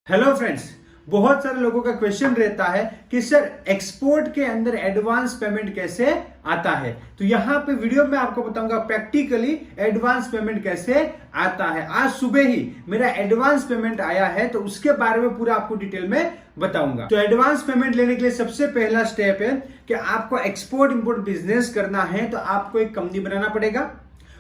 Hello friends, बहुत सारे लोगों का क्वेश्चन रहता है कि सर एक्सपोर्ट के अंदर एडवांस पेमेंट कैसे आता है। तो यहां पे वीडियो में आपको बताऊंगा प्रैक्टिकली एडवांस पेमेंट कैसे आता है। आज सुबह ही मेरा एडवांस पेमेंट आया है, तो उसके बारे में पूरा आपको डिटेल में बताऊंगा। तो एडवांस पेमेंट लेने के लिए सबसे पहला स्टेप है कि आपको एक्सपोर्ट इंपोर्ट बिजनेस करना है, तो आपको एक कंपनी बनाना पड़ेगा।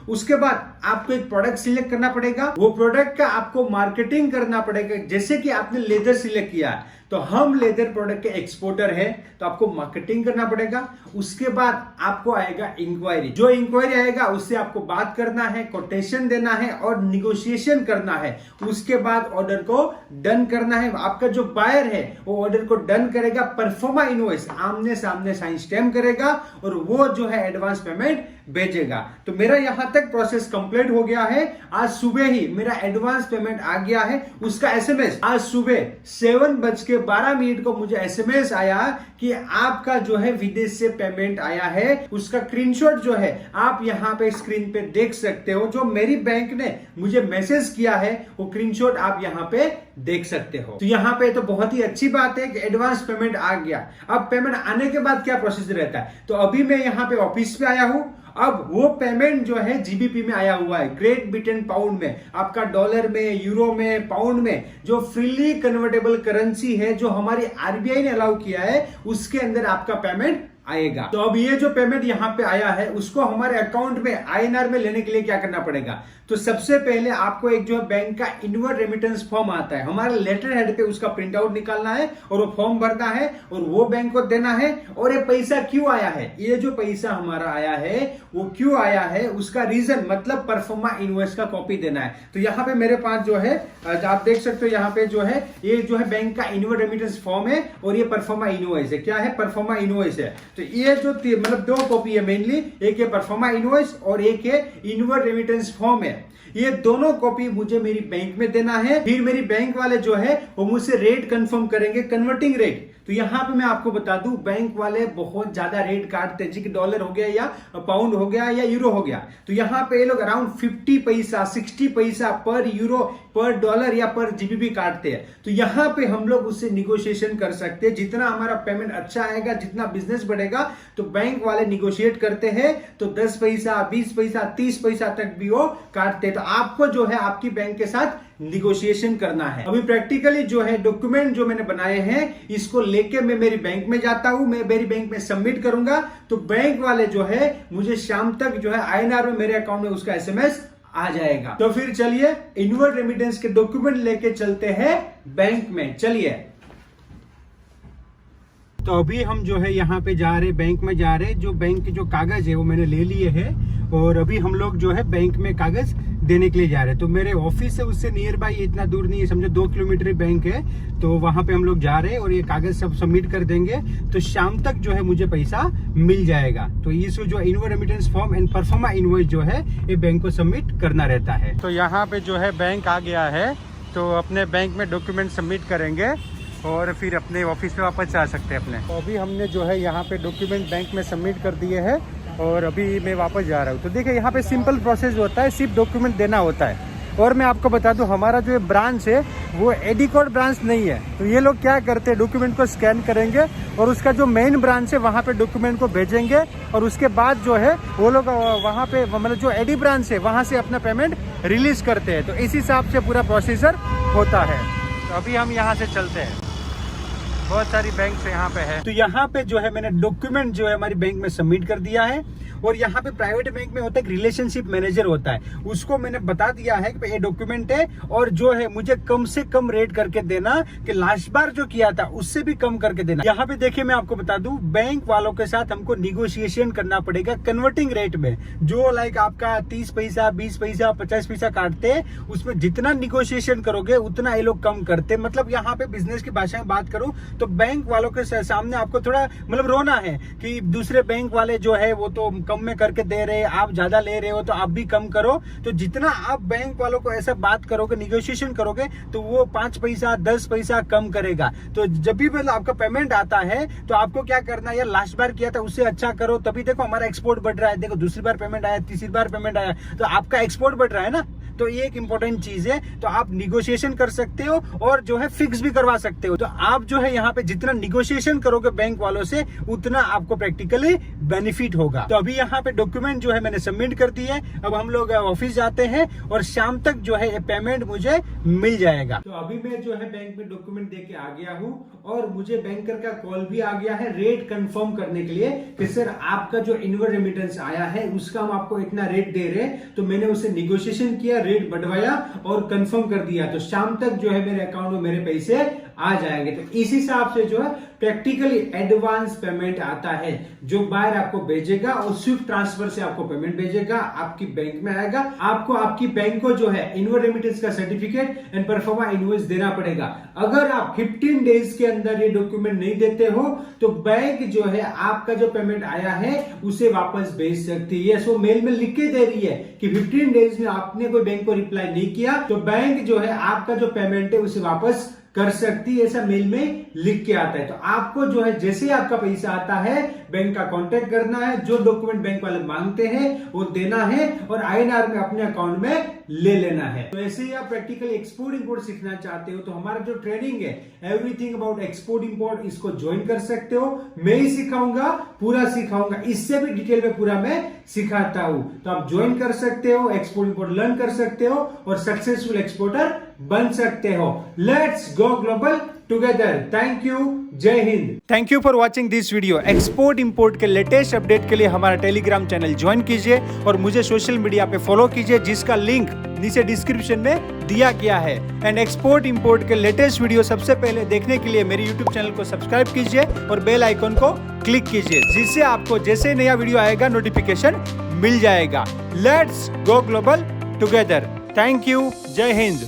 उसके बाद आपको एक प्रोडक्ट सिलेक्ट करना पड़ेगा, वो प्रोडक्ट का आपको मार्केटिंग करना पड़ेगा। जैसे कि आपने लेदर सिलेक्ट किया, तो हम लेदर प्रोडक्ट के एक्सपोर्टर हैं, तो आपको मार्केटिंग करना पड़ेगा। उसके बाद आपको आएगा इंक्वायरी। जो इंक्वायरी आएगा उससे आपको बात करना है, कोटेशन देना है और निगोशिएशन करना है। उसके बाद ऑर्डर को डन करना है। आपका जो बायर है वो ऑर्डर को डन करेगा, परफॉर्मा इनवॉइस आमने सामने साइन स्टैम्प करेगा और वो जो है एडवांस पेमेंट भेजेगा। तो मेरा यहां तक प्रोसेस कंप्लीट हो गया है। आज सुबह ही मेरा एडवांस पेमेंट आ गया है। उसका एसएमएस आज सुबह 7:12 को मुझे एसएमएस आया कि आपका जो है विदेश से पेमेंट आया है। उसका स्क्रीनशॉट जो है आप यहां पे स्क्रीन पे देख सकते हो। जो मेरी बैंक ने मुझे मैसेज किया है वो स्क्रीनशॉट आप यहां पे देख सकते हो। तो यहां पे तो बहुत ही अच्छी बात है कि एडवांस पेमेंट आ गया। अब पेमेंट आने के बाद क्या प्रोसेस रहता है, तो अभी मैं यहां पे ऑफिस पे आया हूं। अब वो पेमेंट जो है जीबीपी में आया हुआ है, ग्रेट ब्रिटेन पाउंड में। आपका डॉलर में, यूरो में, पाउंड में जो फ्रीली कन्वर्टेबल करेंसी है, जो हमारी आरबीआई ने अलाउ किया है, उसके अंदर आपका पेमेंट आएगा। तो अब ये जो पेमेंट यहां पे आया है उसको हमारे अकाउंट में आईएनआर में लेने के लिए क्या करना पड़ेगा, तो सबसे पहले आपको एक जो है बैंक का इनवर्ड रेमिटेंस फॉर्म आता है, हमारे लेटर हेड पे उसका प्रिंट आउट निकालना है और वो फॉर्म भरना है और वो बैंक को देना है। और ये पैसा क्यों आया है, ये जो पैसा हमारा आया है वो क्यों आया है, उसका रीजन मतलब परफॉर्मा इनवॉइस का कॉपी देना है। तो यहाँ पे मेरे पास जो है आप देख सकते हो, यहाँ पे जो है ये जो है बैंक का इनवर्ड रेमिटेंस फॉर्म है और ये परफॉर्मा इनवॉइस है। क्या है, परफॉर्मा इनवॉइस है। तो ये जो मतलब दो कॉपी है मेनली, एक है परफॉर्मा इनवॉइस और एक है इनवर्ड रेमिटेंस फॉर्म है। ये दोनों कॉपी मुझे मेरी बैंक में देना है। फिर मेरी बैंक वाले जो है वो मुझसे रेट कंफर्म करेंगे, कन्वर्टिंग रेट। तो यहां पे मैं आपको बता दूं, बैंक वाले बहुत ज्यादा रेट काटते हैं, जैसे डॉलर हो गया या पाउंड हो गया या यूरो हो गया। तो यहां पे ये लोग अराउंड 50 पैसा 60 पैसा पर यूरो, पर डॉलर या पर जीबीपी काटते हैं। तो यहां पे हम लोग उससे निगोशिएशन कर सकते हैं। जितना हमारा पेमेंट अच्छा आएगा, जितना बिजनेस बढ़ेगा, तो बैंक वाले निगोशिएट करते हैं। तो 10 पैसा 20 पैसा 30 पैसा तक भी वो काटते हैं। तो आपको जो है आपकी बैंक के साथ निगोशिएशन करना है। अभी प्रैक्टिकली जो है डॉक्यूमेंट जो मैंने बनाए हैं, इसको लेके मैं मेरी बैंक में जाता हूं, मैं मेरी बैंक में सबमिट करूंगा। तो बैंक वाले जो है मुझे शाम तक जो है आईएनआर में मेरे अकाउंट में उसका एसएमएस आ जाएगा। तो फिर चलिए इनवर्ड रेमिटेंस के डॉक्यूमेंट लेके चलते हैं बैंक में। चलिए, तो अभी हम जो है यहाँ पे जा रहे, बैंक में जा रहे। जो बैंक के जो कागज है वो मैंने ले लिए हैं और अभी हम लोग जो है बैंक में कागज देने के लिए जा रहे हैं। तो मेरे ऑफिस है उससे नियर बाई, इतना दूर नहीं है, समझो 2 किलोमीटर बैंक है। तो वहां पे हम लोग जा रहे हैं और ये कागज सब सबमिट कर देंगे। तो शाम तक जो है मुझे पैसा मिल जाएगा। तो इस जो inward remittance form and proforma invoice जो है ये बैंक को सबमिट करना रहता है। तो यहाँ पे जो है बैंक आ गया है, तो अपने बैंक में डॉक्यूमेंट सबमिट करेंगे और फिर अपने ऑफिस में वापस जा सकते हैं अपने। तो अभी हमने जो है यहाँ पे डॉक्यूमेंट बैंक में सबमिट कर दिए हैं और अभी मैं वापस जा रहा हूँ। तो देखिए यहाँ पे सिंपल प्रोसेस होता है, सिर्फ डॉक्यूमेंट देना होता है। और मैं आपको बता दूं, हमारा जो ब्रांच है वो एडिकोड ब्रांच नहीं है। तो ये लोग क्या करते हैं, डॉक्यूमेंट को स्कैन करेंगे और उसका जो मेन ब्रांच है वहाँ पे डॉक्यूमेंट को भेजेंगे और उसके बाद जो है वो लोग वहाँ पे मतलब जो एडी ब्रांच है वहाँ से अपना पेमेंट रिलीज करते हैं। तो इस हिसाब से पूरा प्रोसीजर होता है। तो अभी हम यहाँ से चलते हैं, बहुत सारी बैंक यहाँ पे है। तो यहाँ पे जो है मैंने डॉक्यूमेंट जो है हमारी बैंक में सबमिट कर दिया है। और यहाँ पे प्राइवेट बैंक में होता है रिलेशनशिप मैनेजर होता है, उसको मैंने बता दिया है कि ये डॉक्यूमेंट है और जो है मुझे कम से कम रेट करके देना, कि लास्ट बार जो किया था उससे भी कम करके देना। यहाँ पे देखिए मैं आपको बता दूं, बैंक वालों के साथ हमको निगोशिएशन करना पड़ेगा कन्वर्टिंग रेट में। जो लाइक आपका 30 पैसा 20 पैसा 50 पैसा काटते हैं, उसमें जितना निगोशिएशन करोगे उतना ये लोग कम करते। मतलब यहाँ पे बिजनेस की भाषा में बात करूं तो बैंक वालों के सामने आपको थोड़ा मतलब रोना है कि दूसरे बैंक वाले जो है वो तो कम में करके दे रहे हैं, आप ज्यादा ले रहे हो तो आप भी कम करो। तो जितना आप बैंक वालों को ऐसा बात करोगे, निगोशिएशन करोगे, तो वो 5 पैसा 10 पैसा कम करेगा। तो जब भी मतलब आपका पेमेंट आता है तो आपको क्या करना है, यार लास्ट बार किया था उससे अच्छा करो, तभी देखो हमारा एक्सपोर्ट बढ़ रहा है। देखो दूसरी बार पेमेंट आया, तीसरी बार पेमेंट आया, तो आपका एक्सपोर्ट बढ़ रहा है ना। तो ये एक इंपॉर्टेंट चीज है। तो आप निगोशिएशन कर सकते हो और जो है फिक्स भी करवा सकते हो। तो आप जो है यहाँ पे जितना निगोशिएशन करोगे बैंक वालों से उतना आपको प्रैक्टिकली बेनिफिट होगा। तो अभी यहाँ पे डॉक्यूमेंट जो है मैंने सबमिट कर दिए। अब हम लोग ऑफिस जाते हैं और शाम तक जो है ये पेमेंट मुझे मिल जाएगा। तो अभी मैं जो है बैंक में डॉक्यूमेंट देके आ गया हूँ और मुझे बैंकर का कॉल भी आ गया है रेट कंफर्म करने के लिए कि सर आपका जो इनवर्ड रेमिटेंस आया है उसका हम आपको इतना रेट दे रहे हैं। तो मैंने उससे निगोशिएशन किया, रेट बढ़वाया और कंफर्म कर दिया। तो शाम तक जो है मेरे अकाउंट में मेरे पैसे आ जाएंगे। तो इस हिसाब से जो है प्रैक्टिकली एडवांस पेमेंट आता है जो बायर आपको भेजेगा और स्विफ्ट ट्रांसफर से आपको पेमेंट भेजेगा, आपकी बैंक में आएगा। आपको आपकी बैंक को जो है इनवर्ड रेमिटेंस का सर्टिफिकेट एंड परफॉर्मा इनवॉइस देना पड़ेगा। अगर आप 15 डेज के अंदर ये डॉक्यूमेंट नहीं देते हो तो बैंक जो है आपका जो पेमेंट आया है उसे वापस भेज सकती है। सो मेल में लिख के दे रही है कि 15 डेज में आपने कोई बैंक को रिप्लाई नहीं किया तो बैंक जो है आपका जो पेमेंट है उसे वापस कर सकती है, ऐसा मेल में लिख के आता है। तो आपको जो है जैसे आपका पैसा आता है बैंक का कांटेक्ट करना है, जो डॉक्यूमेंट बैंक वाले मांगते हैं वो देना है और INR में अपने अकाउंट में ले लेना है। तो ऐसे ही आप प्रैक्टिकली एक्सपोर्ट इंपोर्ट सीखना चाहते हो तो हमारा जो ट्रेनिंग है एवरीथिंग अबाउट एक्सपोर्ट इंपोर्ट इसको ज्वाइन कर सकते हो। मैं ही सिखाऊंगा, पूरा सिखाऊंगा, इससे भी डिटेल में पूरा मैं सिखाता हूं। तो आप ज्वाइन कर सकते हो, एक्सपोर्ट इंपोर्ट लर्न कर सकते हो और सक्सेसफुल एक्सपोर्टर बन सकते हो। Let's go global together. Thank you, जय हिंद। Thank you for watching this video. Export import के लेटेस्ट अपडेट के लिए हमारा टेलीग्राम चैनल ज्वाइन कीजिए और मुझे सोशल मीडिया पे फॉलो कीजिए जिसका लिंक नीचे डिस्क्रिप्शन में दिया गया है। एंड एक्सपोर्ट इंपोर्ट के लेटेस्ट वीडियो सबसे पहले देखने के लिए मेरे यूट्यूब चैनल को सब्सक्राइब कीजिए और बेल आइकन को क्लिक कीजिए जिससे आपको जैसे नया वीडियो आएगा नोटिफिकेशन मिल जाएगा। Let's go global together. Thank you, जय हिंद।